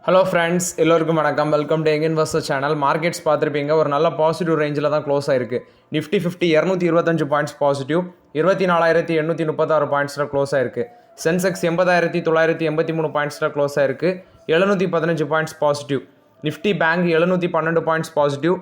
Hello friends, எல்லோருக்கும் வணக்கம். Welcome to young investor channel. Markets பார்த்துருப்பீங்க, ஒரு நல்ல பாசிட்டிவ் ரேஞ்சில் தான் க்ளோஸ் ஆயிருக்கு. நிஃப்டி 50 225 பாயிண்ட்ஸ் பாசிட்டிவ், 24,836 பாயிண்ட்ஸில் க்ளோஸ் ஆயிருக்கு. சென்செக்ஸ் 80,983 பாயிண்ட்ஸில் க்ளோஸ் ஆயிருக்கு, 715 points positive. Nifty bank 712 points positive,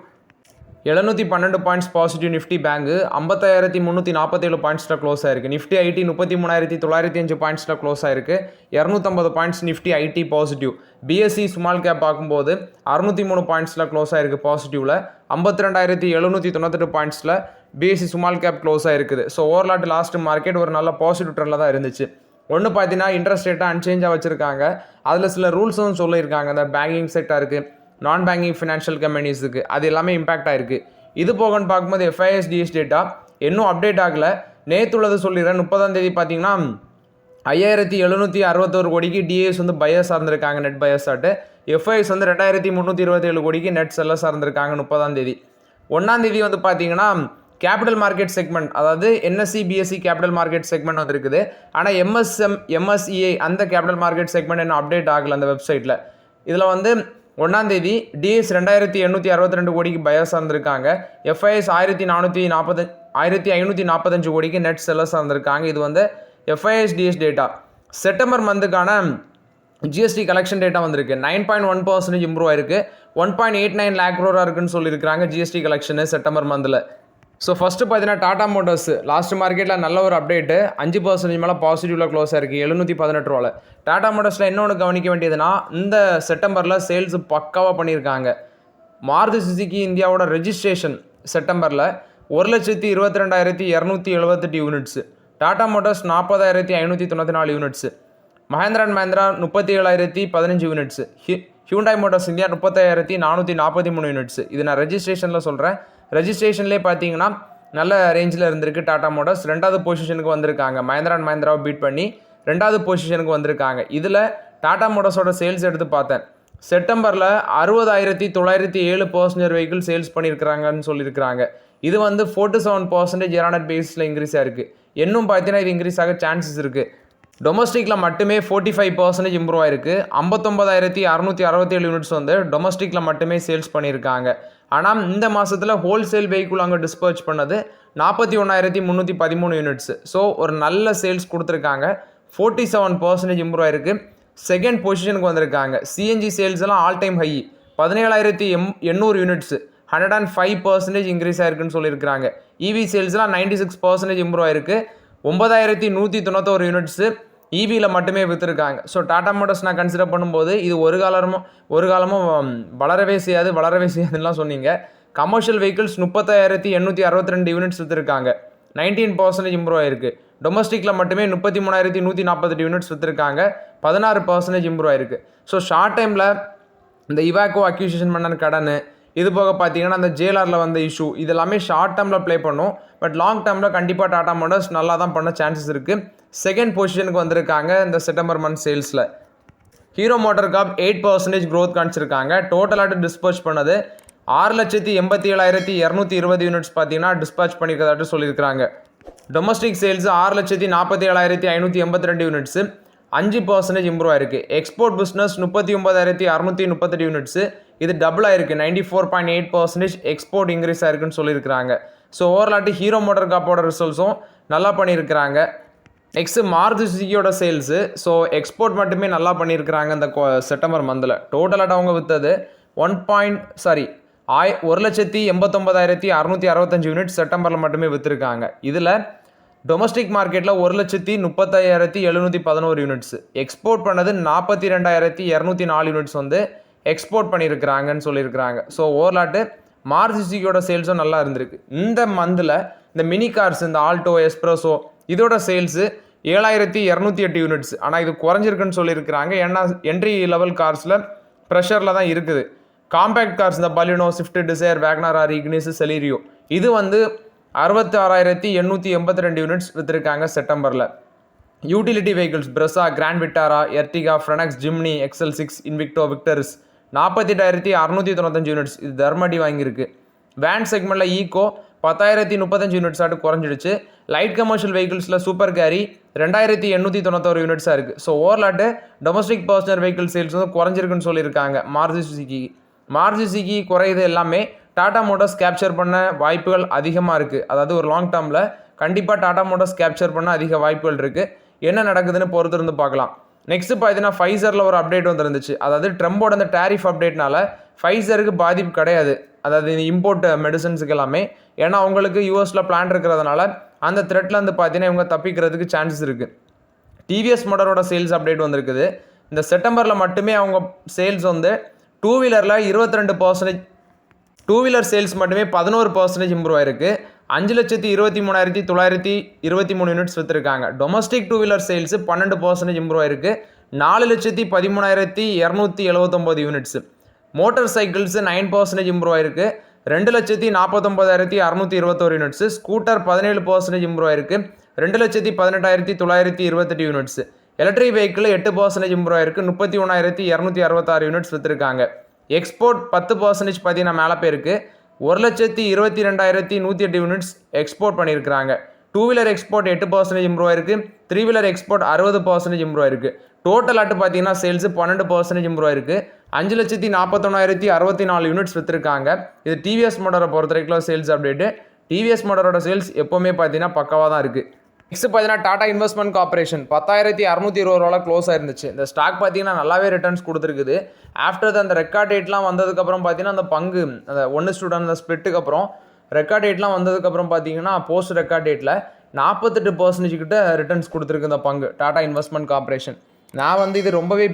712 points positive. Nifty bank 55,347 பாயிண்ட்ஸில் க்ளோஸ் ஆயிருக்கு. நிஃப்டி ஐடி 33,905 பாயிண்ட்ஸில் க்ளோஸ் ஆயிருக்கு, 250 points Nifty IT positive. BSE small cap பார்க்கும்போது 603 பாயிண்ட்ஸில் க்ளோஸ் ஆயிருக்கு பாசிட்டிவில், 52,798 பாயிண்ட்ஸில் பிஎஸ்சி ஸ்மால் கேப் க்ளோஸ் ஆயிருக்குது. ஸோ ஓவர்லாட் லாஸ்ட் மார்க்கெட் ஒரு நல்ல பாசிட்டிவ் ட்ரெண்டில் தான் இருந்துச்சு. ஒன்று பார்த்தீங்கன்னா இன்ட்ரெஸ்ட் ரேட்டாக அன்சேஞ்சாக வச்சுருக்காங்க. அதில் சில ரூல்ஸும் சொல்லியிருக்காங்க. அந்த பேங்கிங் செக்டருக்கு, நான் பேங்கிங் ஃபினான்ஷியல் கம்பெனிஸுக்கு அது எல்லாமே இம்பாக்ட் ஆயிருக்கு. இது போகன்னு பார்க்கும்போது FIS/DS டேட்டா இன்னும் அப்டேட் ஆகலை. நேற்றுள்ளது சொல்லிடுறேன். 30ஆம் தேதி பார்த்தீங்கன்னா 5,761 கோடிக்கு டிஏஎஸ் வந்து பையர்ஸாக இருந்திருக்காங்க, நெட் பையர்ஸாட்டு. FIS வந்து 2,327 கோடிக்கு நெட் செல்லர்ஸாக இருந்திருக்காங்க 30ஆம் தேதி. 1ஆம் தேதி வந்து பார்த்தீங்கன்னா கேபிட்டல் மார்க்கெட் செக்மெண்ட், அதாவது NSE BSE capital market segment வந்து இருக்குது. ஆனால் MSEI அந்த கேபிட்டல் மார்க்கெட் செக்மெண்ட் இன்னும் அப்டேட் ஆகலை அந்த வெப்சைட்டில். இதில் வந்து 1ஆம் தேதி டிஎஸ் 2,862 கோடிக்கு பையர்ஸாக இருந்திருக்காங்க. FIS 1,545 கோடிக்கு நெட் செல்லர்ஸாக இருந்திருக்காங்க. இது வந்து FIS/DS டேட்டா. செப்டம்பர் மந்த்துக்கான ஜிஎஸ்டி கலெக்ஷன் டேட்டா வந்திருக்கு. 9.1% இம்ப்ரூவ் ஆயிருக்கு. 1.89 lakh crore இருக்குன்னு சொல்லியிருக்காங்க ஜிஎஸ்டி கலெக்ஷனு செப்டம்பர் மந்தில். ஸோ ஃபஸ்ட்டு பார்த்தீங்கன்னா டாடா மோட்டர்ஸ் லாஸ்ட் மார்க்கெட்டில் நல்ல ஒரு அப்டேட்டு, 5% மேலே பாசிட்டிவில் க்ளோஸ் ஆயிருக்கு, 718 ரூபாவில். டாடா மோட்டர்ஸில் இன்னொன்று கவனிக்க வேண்டியதுன்னா, இந்த செப்டம்பரில் சேல்ஸ் பக்காவாக பண்ணியிருக்காங்க. மாருதி சுசுகி இந்தியாவோட ரெஜிஸ்ட்ரேஷன் செப்டம்பரில் 1,22,278 units, Tata motors 40,594 units, Mahindra and Mahindra 37,015 units, Hyundai Motors India 35,443 units. இது நான் ரெஜிஸ்ட்ரேஷனில் சொல்கிறேன். ரெஜிஸ்ட்ரேஷன்லேயே பார்த்தீங்கன்னா நல்ல ரேஞ்சில் இருந்திருக்கு டாடா மோட்டார்ஸ். 2வது பொசிஷனுக்கு வந்திருக்காங்க. மஹேந்திரா அண்ட் மஹேந்திராவை பீட் பண்ணி 2வது பொசிஷனுக்கு வந்திருக்காங்க. இதில் டாடா மோட்டார்ஸோட சேல்ஸ் எடுத்து பார்த்தேன். செப்டம்பரில் 60,907 வெஹிக்கிள் சேல்ஸ் பண்ணியிருக்கிறாங்கன்னு சொல்லியிருக்கிறாங்க. இது வந்து 47% இயர் பேஸில் இன்க்ரீஸ் ஆயிருக்கு. இன்னும் பார்த்தீங்கன்னா இது இன்க்ரீஸ் ஆக சான்சஸ் இருக்குது. டொமஸ்டிக்கில் மட்டுமே 45% இம்ப்ரூவ் ஆயிருக்கு. 59,667 யூனிட்ஸ் வந்து டொமஸ்டிக்கில் மட்டுமே சேல்ஸ் பண்ணியிருக்காங்க. ஆனால் இந்த மாதத்தில் ஹோல்சேல் வெஹிக்கிள் அங்கே டிஸ்பர்ச் பண்ணது 41,313 யூனிட்ஸு. ஸோ ஒரு நல்ல சேல்ஸ் கொடுத்துருக்காங்க. 47% இம்ப்ரூவ் ஆயிருக்கு. செகண்ட் பொசிஷனுக்கு வந்திருக்காங்க. சிஎன்ஜி சேல்ஸ் எல்லாம் all time high, 17,800 units, 105% increase ஆயிருக்குன்னு சொல்லியிருக்காங்க. இவி சேல்ஸ்லாம் 96% இம்ப்ரூவ் ஆயிருக்கு. 9,191 யூனிட்ஸு இவியில் மட்டுமே விற்றுருக்காங்க. ஸோ டாடா மோட்டர்ஸ் நான் கன்சிடர் பண்ணும்போது இது ஒரு காலமும் வளரவே செய்யாதுன்னெலாம் சொன்னீங்க. கமர்ஷியல் வெஹிக்கிள்ஸ் 30,862 யூனிட்ஸ் விற்றுருக்காங்க, 19% இம்ப்ரூவ் ஆயிருக்கு. டொமஸ்டிக்கில் மட்டுமே 33,148 யூனிட்ஸ் விற்றுருக்காங்க, 16% இம்ப்ரூவ் ஆயிருக்கு. ஸோ ஷார்ட் டைமில் இந்த இவாக்கோ அக்யூசிஷன் பண்ண கடன், இது போக பார்த்தீங்கன்னா அந்த ஜேலாரில் வந்த இஷ்யூ, இது எல்லாமே ஷார்ட் டேர்மில் ப்ளே பண்ணும். பட் லாங் டேர்மில் கண்டிப்பாக டாடா மோட்டர்ஸ் நல்லா தான் பண்ண சான்சஸ் இருக்குது. செகண்ட் பொசிஷனுக்கு வந்திருக்காங்க இந்த செப்டம்பர் மந்த் சேல்ஸில். ஹீரோ மோட்டார் கார்ப் 8% க்ரோத் காமிச்சிருக்காங்க. டோட்டலாக டிஸ்பேச் பண்ணது 6,87,220 யூனிட்ஸ் பார்த்தீங்கன்னா டிஸ்பேச் பண்ணியிருக்கதாட்டு சொல்லியிருக்காங்க. டொமஸ்டிக் சேல்ஸ் 6,47,582 யூனிட்ஸு, 5% இம்ப்ரூவ் ஆயிருக்கு. எக்ஸ்போர்ட் பிஸ்னஸ் 39,638 யூனிட்ஸு, இது டபுள் ஆயிருக்கு, 94.8% எக்ஸ்போர்ட் இன்க்ரீஸ் ஆயிருக்குன்னு சொல்லியிருக்காங்க. ஸோ ஓவராலாட்டு ஹீரோ மோட்டார் கார்ப்போட ரிசல்ட்ஸும் நல்லா பண்ணியிருக்கிறாங்க. நெக்ஸ்ட்டு மாருதி சுசுகியோட சேல்ஸு, ஸோ எக்ஸ்போர்ட் மட்டுமே நல்லா பண்ணியிருக்கிறாங்க இந்த செப்டம்பர் மந்தில். டோட்டலாக அவங்க விற்றது 1,89,665 யூனிட்ஸ் செப்டம்பரில் மட்டுமே விற்றுருக்காங்க. இதில் டொமஸ்டிக் மார்க்கெட்டில் 1,30,711 யூனிட்ஸு, எக்ஸ்போர்ட் பண்ணது 42,204 யூனிட்ஸ் வந்து எக்ஸ்போர்ட் பண்ணியிருக்கிறாங்கன்னு சொல்லியிருக்கிறாங்க. ஸோ ஓவராலாட்டு மாருதி சுசுகியோட சேல்ஸும் நல்லா இருந்திருக்கு. இந்த மந்தில் இந்த மினி கார்ஸ், இந்த ஆல்டோ, எஸ்ப்ரெஸோ, இதோட சேல்ஸு 7,208 யூனிட்ஸ். ஆனால் இது குறைஞ்சிருக்குன்னு சொல்லியிருக்கிறாங்க. ஏன்னா என்ட்ரி லெவல் கார்ஸில் ப்ரெஷரில் தான் இருக்குது. காம்பேக்ட் கார்ஸ் இந்த Baleno, Swift Dzire, Wagon R, Ignis, Celerio, இது வந்து 66,882 யூனிட்ஸ் விற்றுருக்காங்க செப்டம்பரில். Utility vehicles Brezza, Grand Vitara, Ertiga, Fronx, Jimny, XL6, Invicto, Victoris 48,695 units, இது தர்மடி வாங்கியிருக்கு. வேன் செக்மெண்ட்டில் ஈகோ 10,035 யூனிட்ஸ் ஆட்டு குறைஞ்சிடுச்சு. லைட் கமர்ஷியல் வெஹிக்கிள்ஸில் சூப்பர் கேரி 2,891 யூனிட்ஸாக இருக்குது. ஸோ ஓவர்லாட்டு டொமஸ்டிக் பர்சனல் வெஹிக்கிள் சேல்ஸ் வந்து குறைஞ்சிருக்குன்னு சொல்லியிருக்காங்க. மாருதி சுசுகி குறையுது எல்லாமே டாடா மோட்டார்ஸ் கேப்சர் பண்ண வாய்ப்புகள் அதிகமாக இருக்குது. அதாவது ஒரு லாங் டேர்மில் கண்டிப்பாக டாடா மோட்டார்ஸ் கேப்சர் பண்ண அதிக வாய்ப்புகள் இருக்குது. என்ன நடக்குதுன்னு பொறுத்து இருந்து பார்க்கலாம். நெக்ஸ்ட் பார்த்தீங்கன்னா ஃபைசரில் ஒரு அப்டேட் வந்துருந்துச்சு. அதாவது ட்ரம்போட அந்த டேரிஃப் அப்டேட்னால ஃபைசருக்கு பாதிப்பு கிடையாது. அதாவது இம்போர்ட் மெடிசன்ஸுக்கு எல்லாமே. ஏன்னா அவங்களுக்கு யூஎஸில் பிளான் இருக்கிறதுனால அந்த த்ரெட்டில் வந்து பார்த்தீங்கன்னா இவங்க தப்பிக்கிறதுக்கு சான்சஸ் இருக்குது. டிவிஎஸ் மோட்டாரோட சேல்ஸ் அப்டேட் வந்திருக்குது. இந்த செப்டம்பரில் மட்டுமே அவங்க சேல்ஸ் வந்து டூ வீலரில் 22%, டூ வீலர் சேல்ஸ் மட்டுமே 11% இம்ப்ரூவ் ஆயிருக்கு. 5,23,923 யூனிட்ஸ் விற்றுருக்காங்க. Domestic two wheeler sales 12% improve ஆயிருக்கு. 4,13,279 யூனிட்ஸ். மோட்டார் சைக்கிள்ஸ் 9% இம்ப்ரூவ் ஆயிருக்கு. 2,49,621 யூனிட்ஸ். ஸ்கூட்டர் 17% இம்ப்ரூவ் ஆயிருக்கு. 2,18,928 யூனிட்ஸ். எலக்ட்ரிக் வெஹிக்கிள் 8% இம்ப்ரூவ் ஆயிருக்கு. 31,266 யூனிட்ஸ் விற்றுருக்காங்க. எக்ஸ்போர்ட் 10% பார்த்தீங்கன்னா மேலே போயிருக்கு. 1,22,108 யூனிட்ஸ் எக்ஸ்போர்ட் பண்ணியிருக்கிறாங்க. டூ வீலர் எக்ஸ்போர்ட் 8% இம்ப்ரூவ் ஆயிருக்கு. த்ரீ வீலர் எக்ஸ்போர்ட் 60% இம்ப்ரூவ் ஆயிருக்கு. டோட்டல் ஆட்டு பார்த்தீங்கன்னா சேல்ஸ் 12% இம்ப்ரூவ் ஆயிருக்கு. 5,41,064 யூனிட்ஸ் விற்றுருக்காங்க. இது டிவிஎஸ் மோட்டாரை பொறுத்த வரைக்கும் சேல்ஸ் அப்டேட்டு. டிவிஎஸ் மோட்டாரோட சேல்ஸ் எப்போவுமே பார்த்தீங்கன்னா பக்காவாக தான் இருக்குது. நெக்ஸ்ட் பார்த்தீங்கன்னா டாடா இன்வெஸ்ட்மெண்ட் கார்பரேஷன் 10,620 ரூபா க்ளோஸ் ஆயிருந்துச்சு. இந்த ஸ்டாக் பார்த்தீங்கன்னா நல்லாவே ரிட்டர்ன்ஸ் கொடுத்துருக்குது. ஆஃப்டர் அந்த ரெக்கார்ட் டேட்லாம் வந்ததுக்கப்புறம் பார்த்தீங்கன்னா அந்த பங்கு அந்த 1:2 அந்த ஸ்பிளிட்டுக்கு அப்புறம் ரெக்கார்ட் டேட்லாம் வந்ததுக்கப்புறம் பார்த்தீங்கன்னா போஸ்ட் ரெக்கார்ட் டேட்டில் 48% கிட்ட ரிட்டர்ன்ஸ் கொடுத்துருக்கு இந்த பங்கு டாடா இன்வெஸ்ட்மெண்ட் கார்பரேஷன். நான் வந்து இது ரொம்பவே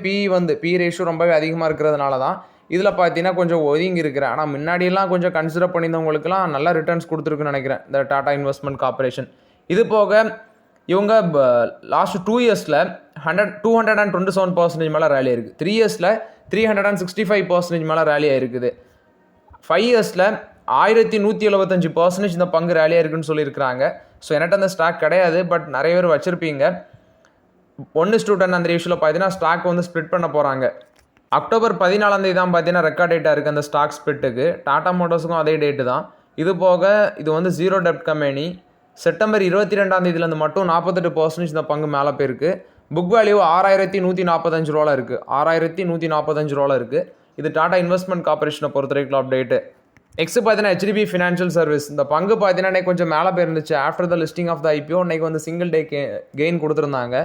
பி ரேஷியோ ரொம்பவே அதிகமாக இருக்கிறதுனால தான் இதில் பார்த்தீங்கன்னா கொஞ்சம் ஒதுங்கி இருக்கிறேன். ஆனால் முன்னாடியெல்லாம் கொஞ்சம் கன்சிடர் பண்ணியிருந்தவங்களுக்குலாம் நல்லா ரிட்டர்ன்ஸ் கொடுத்துருக்குன்னு நினைக்கிறேன் இந்த டாடா இன்வெஸ்ட்மெண்ட் கார்பரேஷன். இது போக இவங்க லாஸ்ட் 2 இயர்ஸில் 227% மேலே ரேலி இருக்குது. 3 இயர்ஸில் 365% மேலே ரேலி ஆகிருக்குது. 5 இயர்ஸில் 1,175% இந்த பங்கு ரேலி ஆயிருக்குன்னு சொல்லியிருக்கிறாங்க. ஸோ என்கிட்ட அந்த ஸ்டாக் கிடையாது, பட் நிறைய பேர் வச்சுருப்பீங்க. 1:10 அந்த ரேஷியோவில் பார்த்தீங்கன்னா ஸ்டாக் வந்து ஸ்ப்ளிட் பண்ண போகிறாங்க. அக்டோபர் 14 தான் பார்த்தீங்கன்னா ரெக்கார்ட் டேட்டாக இருக்குது அந்த ஸ்டாக் ஸ்ப்ளிட்டுக்கு. டாடா மோட்டார்ஸுக்கும் அதே டேட்டு தான். இது போக இது வந்து ஜீரோ டெப்ட் கம்பெனி. செப்டம்பர் 22 மட்டும் 48% இந்த பங்கு மேலே போயிருக்கு. புக் வேல்யூ 6,145 ரூபாவில் இருக்குது. 6,145 ரூபாவில் இருக்குது. இது டாடா இன்வெஸ்ட்மெண்ட் கார்பரேஷனை பொறுத்த வரைக்கும் அப்டேட்டு. நெக்ஸ்ட் பார்த்தீங்கன்னா HDB ஃபினான்ஷியல் சர்வீஸ். இந்த பங்கு பார்த்தீங்கன்னா இன்னைக்கு கொஞ்சம் மேலே போயிருந்துச்சு. After the listing of the IPO இன்னைக்கு வந்து சிங்கிள் டே கெயின் கொடுத்துருந்தாங்க.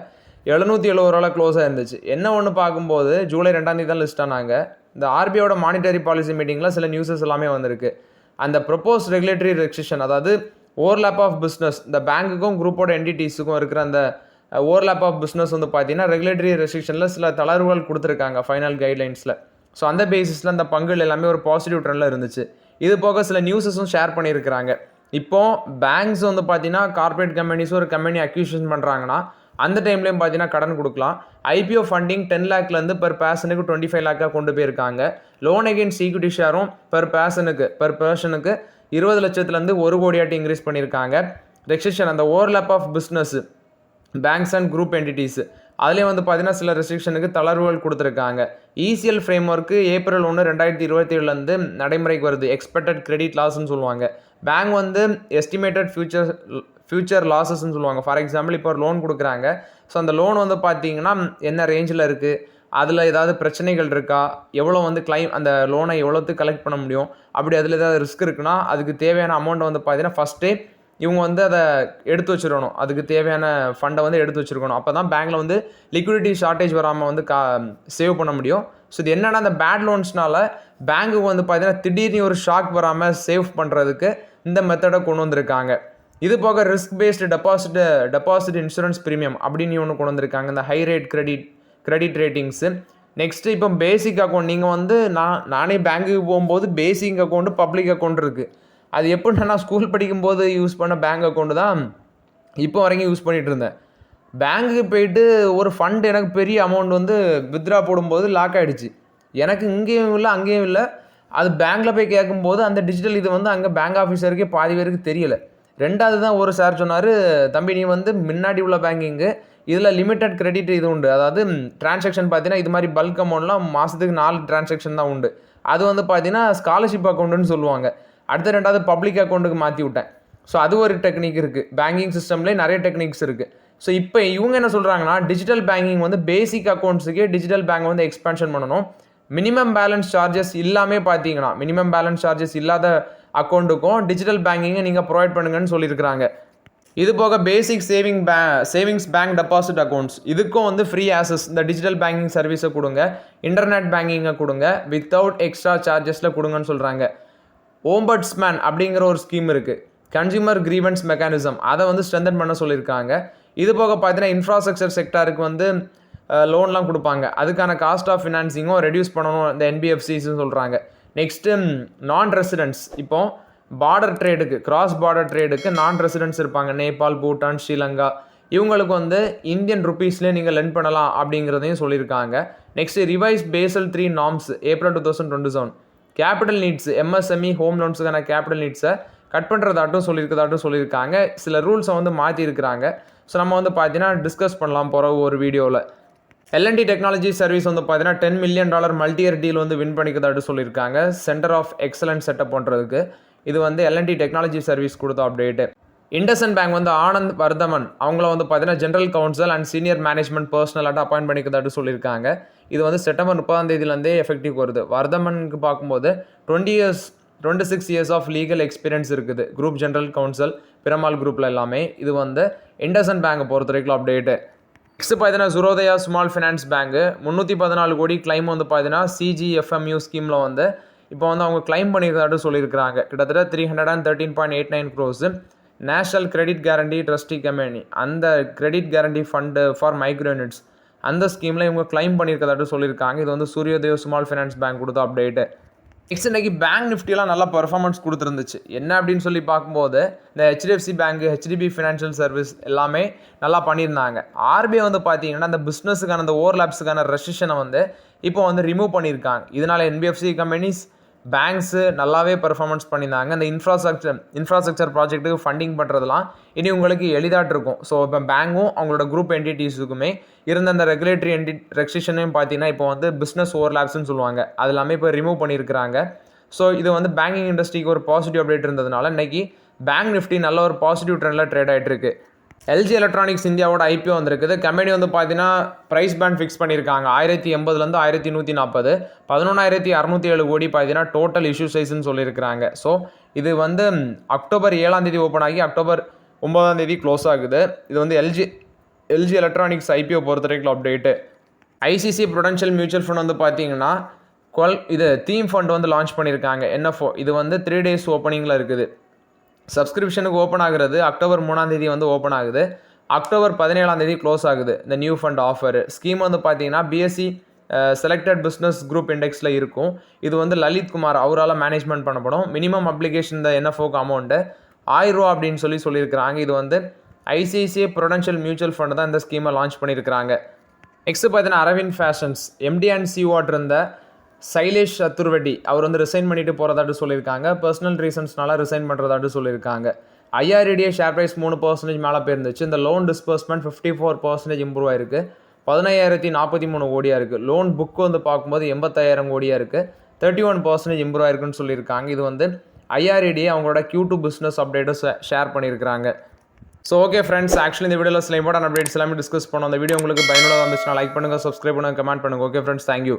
770 ரூபாவில் க்ளோஸ் ஆயிருந்துச்சு. என்ன ஒன்று பார்க்கும்போது ஜூலை 2 தான் லிஸ்ட் ஆனாங்க. இந்த RBIயோட மானிட்டரி பாலிசி மீட்டிங்கில் சில நியூஸஸ் எல்லாமே வந்திருக்கு. அந்த ப்ரொப்போஸ் ரெகுலேட்டரி ரெஸ்ட்ரிக்ஷன், அதாவது ஓவர்லேப் ஆஃப் பிஸ்னஸ், இந்த பேங்குக்கும் குரூப்போட என்டிட்டிஸுக்கும் இருக்கிற அந்த ஓவர்லேப் ஆஃப் பிஸ்னஸ் வந்து பார்த்தீங்கன்னா ரெகுலேட்டரி ரெஸ்ட்ரிக்ஷனில் சில தளர்வுகள் கொடுத்துருக்காங்க ஃபைனல் கைட்லைன்ஸில். ஸோ அந்த பேசிஸில் அந்த பங்குகள் எல்லாமே ஒரு பாசிட்டிவ் ட்ரெண்டில் இருந்துச்சு. இது போக சில நியூஸஸும் ஷேர் பண்ணியிருக்கிறாங்க. இப்போது பேங்க்ஸ் வந்து பார்த்தீங்கன்னா கார்பரேட் கம்பெனிஸும் ஒரு கம்பெனி அக்யூஷன் பண்ணுறாங்கன்னா அந்த டைம்லேயும் பார்த்தீங்கன்னா கடன் கொடுக்கலாம். IPO ஃபண்டிங் 10 லேக்லேருந்து பெர் பர்சனுக்கு 25 லேக்காக கொண்டு போயிருக்காங்க. லோன் அகெயின்ஸ்ட் ஈக்விட்டி ஷேரும் பெர் பர்சனுக்கு 20 லட்சத்துலேருந்து 1 கோடியாட்டி இன்க்ரீஸ் பண்ணியிருக்காங்க. ரெஸ்ட்ரிக்ஷன் அந்த overlap of business banks and group entities அதுலேயும் வந்து பார்த்தீங்கன்னா சில ரெஸ்ட்ரிக்ஷனுக்கு தளர்வுகள் கொடுத்துருக்காங்க. ECL ஃப்ரேம் ஒர்க்கு April 1, 2027 நடைமுறைக்கு வருது. எக்ஸ்பெக்டட் கிரெடிட் லாஸ்ன்னு சொல்லுவாங்க. பேங்க் வந்து எஸ்டிமேட்டட் ஃபியூச்சர் லாஸஸ்ன்னு சொல்லுவாங்க. ஃபார் எக்ஸாம்பிள் இப்போ ஒரு லோன் கொடுக்குறாங்க. ஸோ அந்த லோன் வந்து பார்த்தீங்கன்னா என்ன ரேஞ்சில் இருக்குது, அதில் ஏதாவது பிரச்சனைகள் இருக்கா, எவ்வளோ வந்து அந்த லோனை எவ்வளோத்துக்கு கலெக்ட் பண்ண முடியும், அப்படி அதில் ஏதாவது ரிஸ்க் இருக்குன்னா அதுக்கு தேவையான அமௌண்ட்டை வந்து பார்த்தீங்கன்னா ஃபஸ்ட்டே இவங்க வந்து அதை எடுத்து வச்சிடணும். அதுக்கு தேவையான ஃபண்டை வந்து எடுத்து வச்சுருக்கணும். அப்போ தான் பேங்க்கில் வந்து லிக்விடிட்டி ஷார்ட்டேஜ் வராமல் வந்து சேவ் பண்ண முடியும். ஸோ இது என்னென்னா அந்த பேட் லோன்ஸ்னால பேங்க்குக்கு வந்து பார்த்தீங்கன்னா திடீர்னு ஒரு ஷாக் வராமல் சேவ் பண்ணுறதுக்கு இந்த மெத்தடை கொண்டு வந்திருக்காங்க. இது போக risk based deposit insurance premium அப்படின்னு ஒன்று கொண்டு வந்திருக்காங்க. இந்த high rate credit ratings. Next இப்போ பேசிக் அக்கௌண்ட் நீங்கள் வந்து நானே பேங்க்குக்கு போகும்போது பேசிக் அக்கௌண்ட்டு பப்ளிக் அக்கௌண்ட் இருக்குது. அது எப்படின்னா நான் ஸ்கூல் படிக்கும்போது யூஸ் பண்ண பேங்க் அக்கௌண்ட்டு தான் இப்போ வரைக்கும் யூஸ் பண்ணிகிட்டு இருந்தேன். பேங்க்குக்கு போயிட்டு ஒரு ஃபண்ட் எனக்கு பெரிய அமௌண்ட் வந்து வித்ட்ரா போடும்போது லாக் ஆகிடுச்சு. எனக்கு இங்கேயும் இல்லை அங்கேயும் இல்லை. அது பேங்க்கில் போய் கேட்கும்போது அந்த டிஜிட்டல் இது வந்து அங்கே பேங்க் ஆஃபீஸருக்கே பாதி பேருக்கு தெரியலை. ரெண்டாவது தான் ஒரு சார் சொன்னார், தம்பி நீ வந்து முன்னாடி உள்ள பேங்கிங்கு இதில் லிமிட்டட் கிரெடிட் இது உண்டு. அதாவது டிரான்சாக்ஷன் பார்த்தீங்கன்னா இது மாதிரி பல்க் அமௌண்ட்லாம் மாதத்துக்கு 4 டிரான்சாக்ஷன் தான் உண்டு. அது வந்து பார்த்தீங்கன்னா ஸ்காலர்ஷிப் அக்கௌண்ட்டுன்னு சொல்லுவாங்க. அடுத்த ரெண்டாவது பப்ளிக் அக்கௌண்ட்டுக்கு மாற்றி விட்டேன். ஸோ அது ஒரு டெக்னிக் இருக்குது. பேங்கிங் சிஸ்டம்லேயே நிறைய டெக்னிக்ஸ் இருக்குது. ஸோ இப்போ இவங்க என்ன சொல்கிறாங்கன்னா, டிஜிட்டல் பேங்கிங் வந்து பேசிக் அக்கௌண்ட்ஸுக்கே டிஜிட்டல் பேங்க் வந்து எக்ஸ்பென்ஷன் பண்ணணும். மினிமம் பேலன்ஸ் சார்ஜஸ் இல்லாமல் பார்த்தீங்கன்னா, மினிமம் பேலன்ஸ் சார்ஜஸ் இல்லாத அக்கௌண்ட்டுக்கும் டிஜிட்டல் பேங்கிங்கை நீங்கள் ப்ரொவைட் பண்ணுங்கன்னு சொல்லியிருக்கிறாங்க. இது போக பேசிக் சேவிங்ஸ் பேங்க் டெபாசிட் அக்கௌண்ட்ஸ் இதுக்கும் வந்து ஃப்ரீ ஆக்சஸ் இந்த டிஜிட்டல் பேங்கிங் சர்வீஸை கொடுங்க, இன்டர்நெட் பேங்கிங்கை கொடுங்க, வித்தவுட் எக்ஸ்ட்ரா சார்ஜஸில் கொடுங்கன்னு சொல்கிறாங்க. ஓம்பட்ஸ்மேன் அப்படிங்கிற ஒரு ஸ்கீம் இருக்குது. கன்சியூமர் கிரீவன்ஸ் மெக்கானிசம் அதை வந்து ஸ்ட்ரென்தன் பண்ண சொல்லியிருக்காங்க. இது போக பார்த்தீங்கன்னா இன்ஃப்ராஸ்ட்ரக்சர் செக்டாருக்கு வந்து லோன்லாம் கொடுப்பாங்க. அதுக்கான காஸ்ட் ஆஃப் ஃபினான்சிங்கும் ரெடியூஸ் பண்ணணும் இந்த என்பிஎஃப்சிஸ்ன்னு சொல்கிறாங்க. நெக்ஸ்ட்டு நான் ரெசிடென்ட்ஸ், இப்போ பார்டர் ட்ரேடுக்கு கிராஸ் பார்டர் ட்ரேடுக்கு நான் ரெசிடென்ட்ஸ் இருப்பாங்க, நேபாள், பூட்டான், ஸ்ரீலங்கா, இவங்களுக்கு வந்து இந்தியன் ருபீஸ்லேயே நீங்கள் லெண்ட் பண்ணலாம் அப்படிங்கிறதையும் சொல்லியிருக்காங்க. Next revise Basel 3 norms April 2027. Capital needs MSME home லோன்ஸுக்கான கேபிட்டல் நீட்ஸை கட் பண்ணுறதாட்டும் சொல்லியிருக்காங்க. சில ரூல்ஸை வந்து மாற்றிருக்கிறாங்க. ஸோ நம்ம வந்து பார்த்தீங்கன்னா டிஸ்கஸ் பண்ணலாம் போகிற ஒரு வீடியோவில். எல்என்டி டெக்னாலஜி சர்வீஸ் வந்து பார்த்தீங்கன்னா $10 million மல்டியர் டீல் வந்து வின் பண்ணிக்கிறதாட்டு சொல்லியிருக்காங்க. சென்டர் ஆஃப் எக்ஸலன்ஸ் செட்டப் பண்ணுறதுக்கு இது வந்து எல்என்டி டெக்னாலஜி சர்வீஸ் கொடுத்த அப்டேட்டு. இண்டஸ்இண்ட் பேங்க் வந்து ஆனந்த் வர்தமன் அவங்கள வந்து பார்த்தீங்கன்னா general council and senior management பர்சனலாக அப்பாயின்ட் பண்ணிக்கிறதாட்டு சொல்லியிருக்காங்க. இது வந்து செப்டம்பர் 30 எஃபெக்டிவ் வருது. வர்தமனுக்கு பார்க்கும்போது 26 years ஆஃப் லீகல் எக்ஸ்பீரியன்ஸ் இருக்குது. குரூப் ஜென்ரல் கவுன்சில் பிரமால் குரூப்பில் எல்லாமே. இது வந்து இண்டஸ்இண்ட் பேங்கை பொறுத்த வரைக்கும் அப்டேட்டு. நெக்ஸ்ட் பார்த்தீங்கன்னா சுரோதயா ஸ்மால் ஃபினான்ஸ் பேங்கு 314 கோடி கிளைம் வந்து பார்த்தீங்கன்னா சிஜிஎஃப்எம்யூ ஸ்கீமில் வந்து இப்போ வந்து அவங்க கிளைம் பண்ணியிருக்காட்டு சொல்லியிருக்கிறாங்க. கிட்டத்தட்ட 313.89 crores. National credit guarantee trustee company அந்த credit guarantee fund for micro units அந்த ஸ்கீமில் இவங்க கிளைம் பண்ணியிருக்கதாட்டு சொல்லியிருக்காங்க. இது வந்து சூரியோதயா ஸ்மால் ஃபினான்ஸ் பேங்க் கொடுத்த அப்டேட்டு. நெக்ஸ்ட் இன்றைக்கி பேங்க் நிஃப்டியெலாம் நல்லா பர்ஃபார்மன்ஸ் கொடுத்துருந்துச்சு. என்ன அப்படின்னு சொல்லி பார்க்கும்போது இந்த HDFC bank, HDB financial service எல்லாமே நல்லா பண்ணியிருந்தாங்க. ஆர்பிஐ வந்து பார்த்தீங்கன்னா இந்த பிஸ்னஸுக்கான இந்த ஓவர்லாப்ஸுக்கான ரெஸ்ட்ரிக்ஷனை வந்து இப்போ வந்து ரிமூவ் பண்ணியிருக்காங்க. இதனால் என்பிஎஃப்சி கம்பெனிஸ், பேங்க்ஸு நல்லாவே பர்ஃபார்மன்ஸ் பண்ணியிருந்தாங்க. இந்த இன்ஃப்ராஸ்ட்ரக்சர் ப்ராஜெக்ட்டுக்கு ஃபண்டிங் பண்ணுறதுலாம் இனி உங்களுக்கு எளிதாட்டு இருக்கும். ஸோ இப்போ பேங்க்கும் அவங்களோட குரூப் என்டிட்டிஸுக்குமே இருந்த அந்த ரெகுலேட்டரி ரெஸ்ட்ரிக்ஷனையும் பார்த்தீங்கன்னா இப்போ வந்து பிஸ்னஸ் ஓவர்லாப்ஸ்ன்னு சொல்லுவாங்க, அது எல்லாமே இப்போ ரிமூவ் பண்ணியிருக்கிறாங்க. ஸோ இது வந்து பேங்கிங் இண்டஸ்ட்ரிக்கு ஒரு பாசிட்டிவ் அப்டேட் இருந்ததுனால இன்றைக்கி பேங்க் நிஃப்டி நல்ல ஒரு பாசிட்டிவ் ட்ரெண்டில் ட்ரேட் ஆகிட்டு இருக்கு. எல்ஜி எலக்ட்ரானிக்ஸ் இந்தியாவோட ஐபிஓ வந்திருக்குது. கம்பெனி வந்து பார்த்தீங்கன்னா ப்ரைஸ் பேண்ட் ஃபிக்ஸ் பண்ணியிருக்காங்க 1080 1140, 11,607 கோடி பார்த்தீங்கன்னா டோட்டல் இஷ்யூ சைஸ்ன்னு சொல்லியிருக்கிறாங்க. ஸோ இது வந்து அக்டோபர் 7 ஓப்பன் ஆகி அக்டோபர் 9 க்ளோஸ் ஆகுது. இது வந்து எல்ஜி எலக்ட்ரானிக்ஸ் ஐபிஓ பொறுத்த வரைக்கும் update. ICC Prudential mutual fund வந்து பார்த்தீங்கன்னா இது தீம் ஃபண்ட் வந்து லான்ச் பண்ணியிருக்காங்க. என்எஃப்ஓ இது வந்து 3 days ஓப்பனிங்கில் இருக்குது. சப்ஸ்கிரிப்ஷனுக்கு ஓப்பன் ஆகுறது அக்டோபர் 3 வந்து ஓப்பன் ஆகுது. அக்டோபர் 17 க்ளோஸ் ஆகுது இந்த நியூ ஃபண்ட் ஆஃபர். ஸ்கீம் வந்து பார்த்தீங்கன்னா பிஎஸ்சி செலக்டட் பிஸ்னஸ் குரூப் இண்டெக்ஸில் இருக்கும். இது வந்து லலித் குமார் அவரால் மேனேஜ்மெண்ட் பண்ணப்படும். மினிமம் அப்ளிகேஷன் இந்த என்எஃப்ஓக்கு அமௌண்ட்டு ₹1000 அப்படின்னு சொல்லியிருக்கிறாங்க. இது வந்து ஐசிஐசிஐ ப்ரூடென்ஷியல் மியூச்சுவல் ஃபண்ட் தான் இந்த ஸ்கீமை லான்ச் பண்ணியிருக்கிறாங்க. நெக்ஸ்ட் பார்த்தீங்கன்னா அரவிந்த் ஃபேஷன்ஸ் எம்டி அண்ட் சிஓட் இருந்த சைலேஷ் சத்துர்வெட்டி அவர் வந்து ரிசைன் பண்ணிட்டு போகிறதாட்டு சொல்லியிருக்காங்க. பர்சனல் ரீசன்ஸ்னால ரிசைன் பண்ணுறதாட்டு சொல்லியிருக்காங்க. ஐஆர்ஏடிஏ ஷேர் ப்ரைஸ் 3% மேலே போயிருந்துச்சு. இந்த லோன் டிஸ்பர்ஸ்மெண்ட் 54% இம்ப்ரூவ் ஆயிருக்கு. 15,043 கோடியாக இருக்குது. லோன் புக்கு வந்து பார்க்கும்போது 85,000 கோடியாக இருக்குது. 31% இம்ப்ரூவ் ஆயிருக்குன்னு சொல்லியிருக்காங்க. இது வந்து ஐஆர்ஏடிஏ அவங்களோட Q2 பிஸ்னஸ் அப்டேட்டும் ஷேர் பண்ணியிருக்கிறாங்க. ஸோ ஓகே ஃப்ரெண்ட்ஸ், ஆக்சுவலி இந்த வீடியோவில் சில இம்பார்ட்டன்ட் அப்டேட்ஸ் எல்லாமே டிஸ்கஸ் பண்ணோம். அந்த வீடியோ உங்களுக்கு பயனுள்ளதாக இருந்துச்சுன்னா லைக் பண்ணுங்கள், சப்ஸ்கிரைப் பண்ணுங்கள், கமெண்ட் பண்ணுங்கள். Okay friends, thank you.